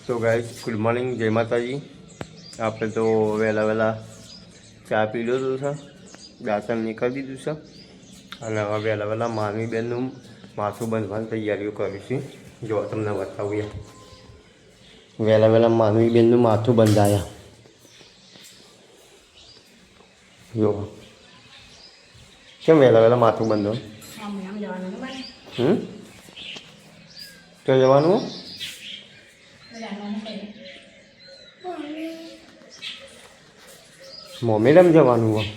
તો guys good morning, જય માતાજી. આપણે તો વહેલા વહેલા ચા પી લીધું છે, દાંતણ નીકળી દીધું છે અને હવે વહેલા વહેલા માનવી બેનનું માથું બાંધવાની તૈયારીઓ કરીશું. જો તમને બતાવું, વહેલા વહેલા માનવી બેનનું માથું બંધાયા. જો કેમ વહેલા વહેલા માથું બંધો? તો જવાનું મોમેડમ જવાનું હોય.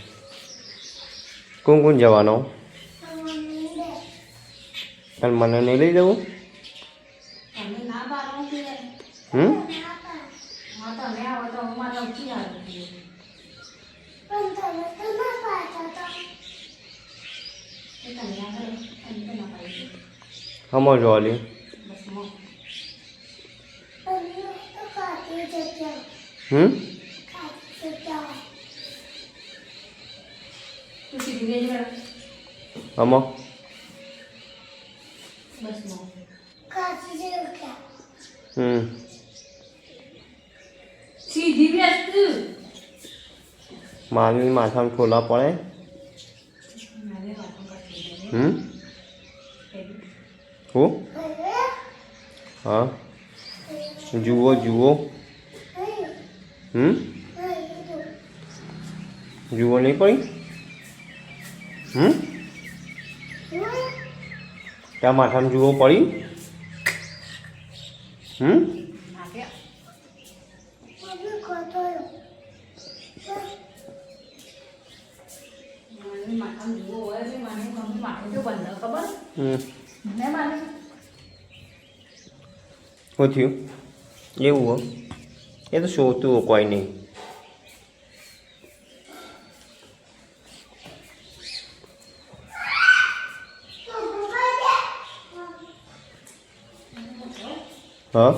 કોણ કોણ જવાનું? અને મને નહીં લઈ જવું? હમો જોલી હમો માનવી માથામાં ખોલા પડે. હું હા જુઓ જુઓ જુઓ નહીં પડી. ત્યાં માથામાં જુઓ પડી. શું થયું? એવું હો? એ તો શોધતું કોઈ નહીં. હા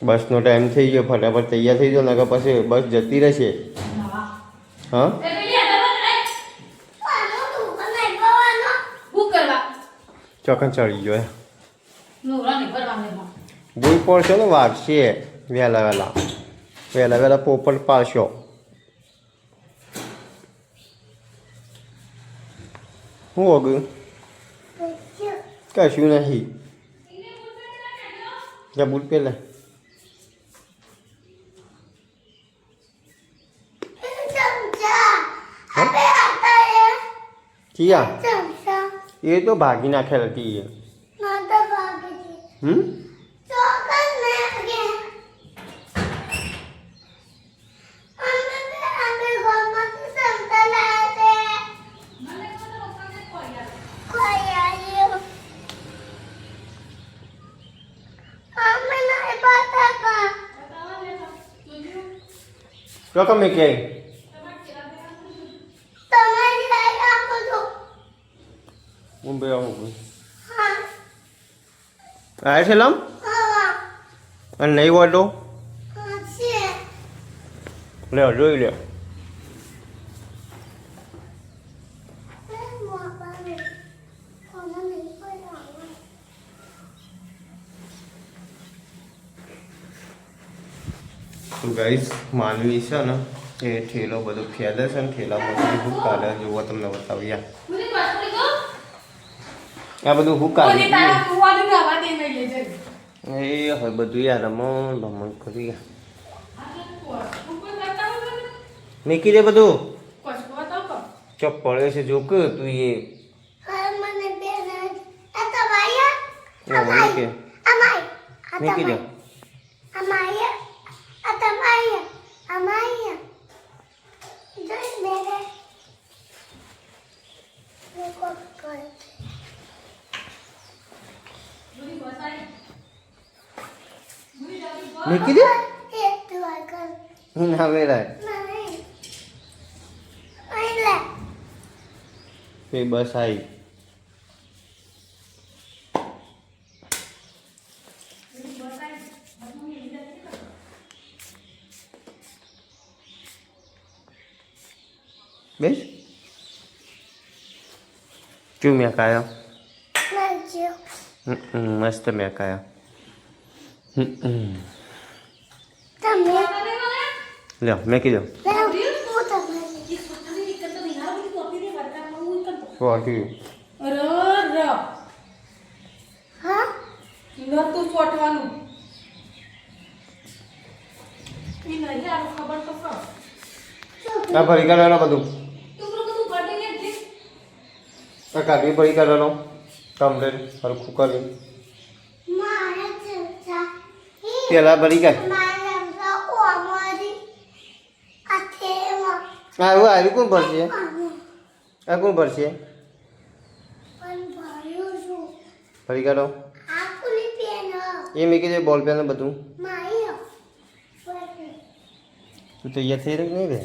બસનો ટાઈમ થઈ ગયો, ફટાફટ તૈયાર થઈ જાઓ, નકર પછી બસ જતી રહેશે. હા ચોકન ચડી ગયો. ભૂલ પડશો ને વાગશે. વહેલા વહેલા વહેલા વહેલા પોપટ પાડશો. શું વગર કશું નહીં. ત્યાં બૂટ પહેલા એ તો ભાગી નાખેલ હતી. તો તમે ક્યાંય હું બે આવું આવે છે લમ અને નહીં વાટો લે જોઈ લે. તો ગાઈસ માનવી છે ને એ ઠેલો બધો ફેલે છે ને ઠેલામાં શું કાઢે જોવો તમને બતાવીએ. આ બધું હું કાઢી એ હવે બધું યાર રમણ ભમણ કરી નીકળી દે બધું. ચપ પડે છે જો કે તું એ નીકળી દે. નીકળી દે. ના વેરાય બસ આવી. બેસ क्यों मैं खाया? मस्त मैं खाया. લ્યો મેં કીધું સોટી નતું છોટવાનું ઈ નહીં આ ખબર તો કર આ ફરી કાઢવાનો બધું તું બધું કાઢી લે જે આ કાઢવી ફરી કાઢવાનો કમ્પ્લેટ સરખું કરી પેલા ભરી કાઢ હા એવું આવ્યું કોણ ભરશે આ કોણ ભરશે ફરી કાઢો એ મેં કીધું બોલ પેન બધું તું તૈયાર થઈ રહ્યું નહીં રે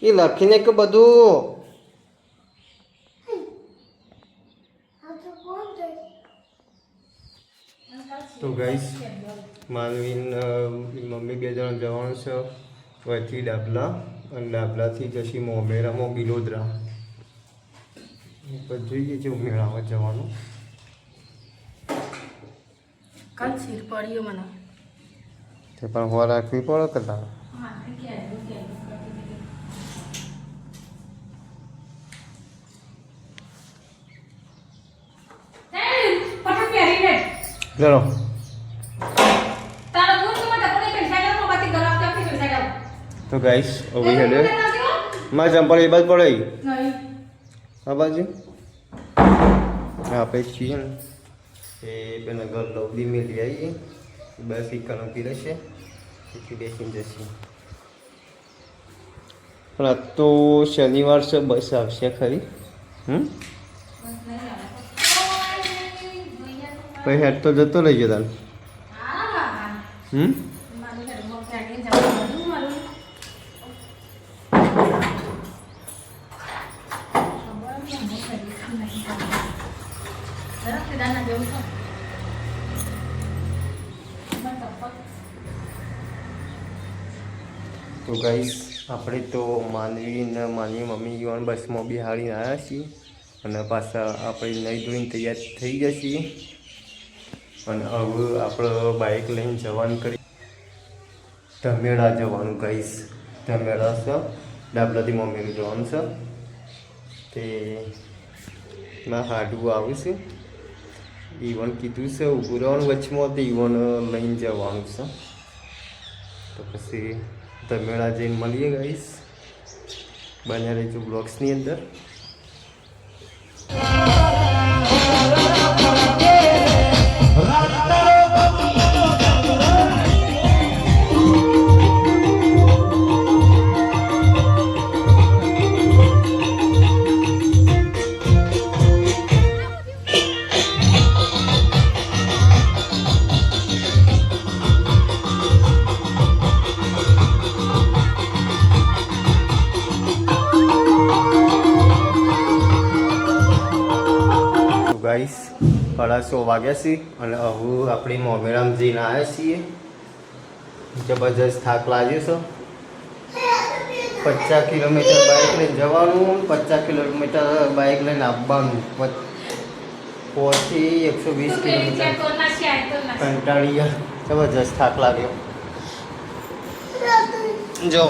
એ લખીને કે બધું તો ગાઈસ માનવી મમ્મી બે જણ જવાનું છે વયથી ડાબલા અને ડાબલાથી જશી મોમેરામાં બિલોદરા જોઈએ છે મેળામાં જવાનું કાલ સિર પડ્યો મને તે પણ હોવા રાખવી પડે કદાચ ચલો તો ગાઈસ હવે હેડે મારે ચંપલ એ બાજુ પડે આ બાજુ આપણે છીએ ને એ પેલા ઘર લવડી મેળવી આવીએ બસ એકાનો પી રહેશે એથી બેસીને જશે પણ આ તો શનિવાર છે બસ આવશે ખરી પછી હેડ તો જતો રહી ગયો તાને તો ગાઈસ આપણે તો માનવી મમ્મી યુવાન બસમાં બિહાડીને આવ્યા છીએ અને પાછા આપણે નહીં ધોઈને તૈયાર થઈ ગયા છીએ અને હવે આપણે બાઇક લઈને જવાનું કરી ધમેડા જવાનું ગાઈસ ધમેડા છે ડાબલાથી મમ્મીનું જવાનું છે તે માં હાડું આવ્યું છે ઈવન કીધું છે ઊભું રહેવાનું વચમાં તો ઈવન લઈને જવાનું છે તો પછી ધમેડા જઈને મળીએ ગાઈસ બન્યા રહીશું બ્લોગ્સની અંદર ગાઈસ 1:30 વાગ્યા છે અને હવે આપણે મોમેરામ જઈને આવ્યા છીએ જબરજસ્ત થાક લાગ્યો છે 50 કિલોમીટર બાઇક લઈને જવાનું 50 કિલોમીટર બાઇક લઈને આવવાનું પહોંચી 120 કિલોમીટર કંટાળી ગયા જબરજસ્ત થાક લાગ્યો જો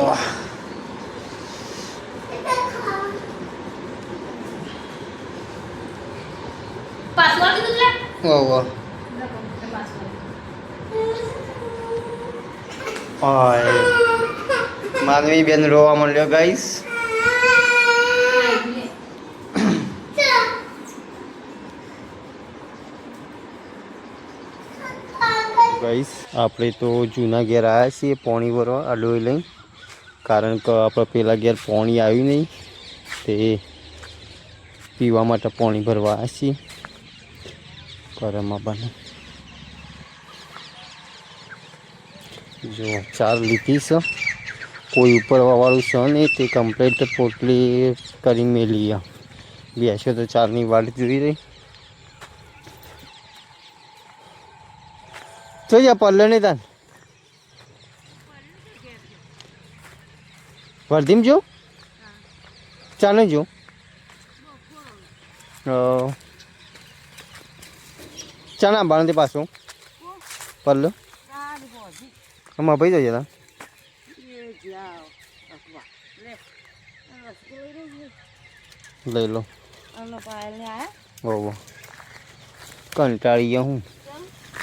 માનવી બેન રોવા માંડ્યો ગાઈસ ગાઈસ આપણે તો જૂના ઘેર આવ્યા છીએ પાણી ભરવા આ ડોઈ લઈને કારણ કે આપણે પેલા ઘેર પાણી આવ્યું નહીં તે પીવા માટે પાણી ભરવા આવ્યા છીએ ઘરમાં બને જો 4 લીધી છે કોઈ ઉપર વાળું છે નહીં તે કમ્પ્લીટ પોટલી કરી મેલી બેસો તો 4ની વાટ જોઈ રહી તો જા પલ્લે નહીં તાન વર્ધીમ જો ચાલે જો ચા ના બાંધે પાછું પલ્લો આમાં ભાઈ જઈએ લઈ લો બહુ કંટાળી ગયા હું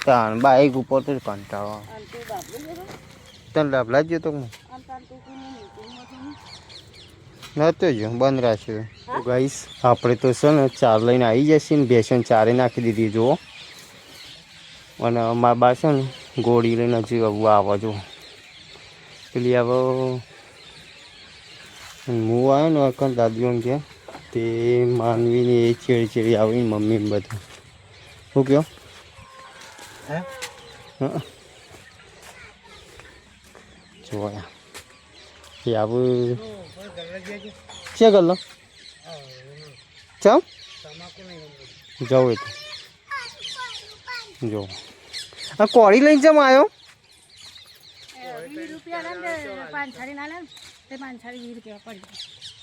તાણ બાઈક ઉપર તો કંટાળો તને લાભલા જ તો હું નતો જ બંધ રાખ્યું તો ગાઈસ આપણે તો છે ને ચાર લઈને આવી જશે ને બેસન ચારે નાખી દીધી જુઓ અને મારા બા છે ને ગોળી લઈને હજી આવું આવવા જો પેલી આવો હું આવ્યો ને અકન દાદીઓ કે તે માનવીને એ ચેડી ચેડી આવી મમ્મી ને બધું શું કહો હા જોયા એ આવું છે ગલ્લો ચમ જવું એ તો જો આ કોળી લઈને જમ આવ્યો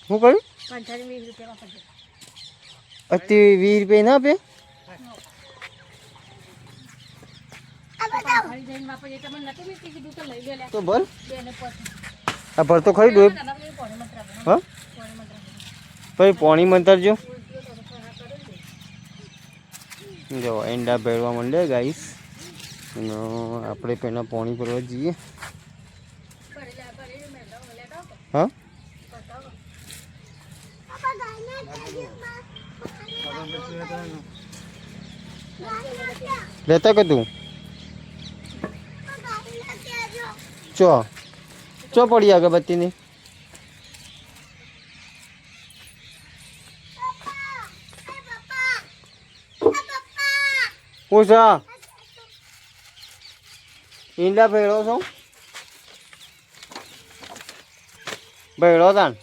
શું કર્યું અતિ 20 રૂપિયા ના આપે તો ભર આ ભર તો ખરી ડોબ હા પછી પોણી મંતર જો એંડા ભેળવા માંડે ગાઈસ અને આપણે પહેલાં પોણી ભરવા જઈએ હા લેતા કે તું ચો પડી અગરબત્તીની પૂછા ઈંડા ભેળો છો ભેળો તાન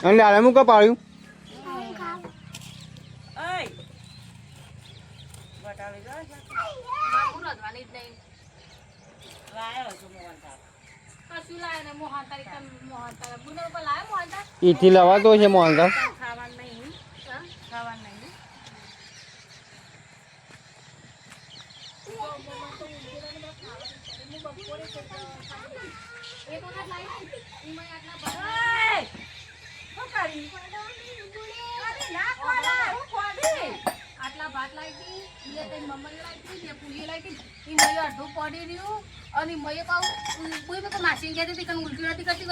અને લાલે મૂકા પાડ્યું ઈથી લવા તો છે મોહનતા માસી કે ઉલટી નથી કરતી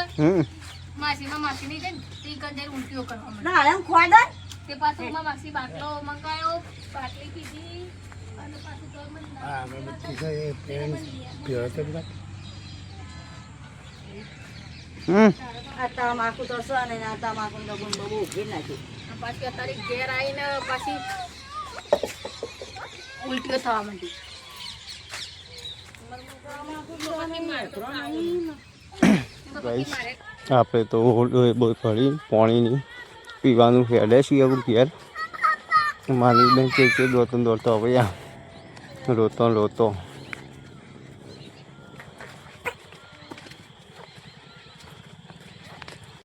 માસીમાં માસી નહીં જાય તે કંઈ ઉલટીઓ કરવા તે પાછું માસી બાટલો મંગાયો બાટલી પીધી અને પાછું તમાકુ તો છે ને તમાકુ તો બહુ ઉભી નાખી પાછી અત્યારે ઘેર આવીને પાછી ઉલટીઓ થવા માંડી આપણે તો બહુ ફરી પાણીની પીવાનું હેડે છીએ એવું ઘેર માની બેન કે દોડતો દોડતો હવે રોતો રોતો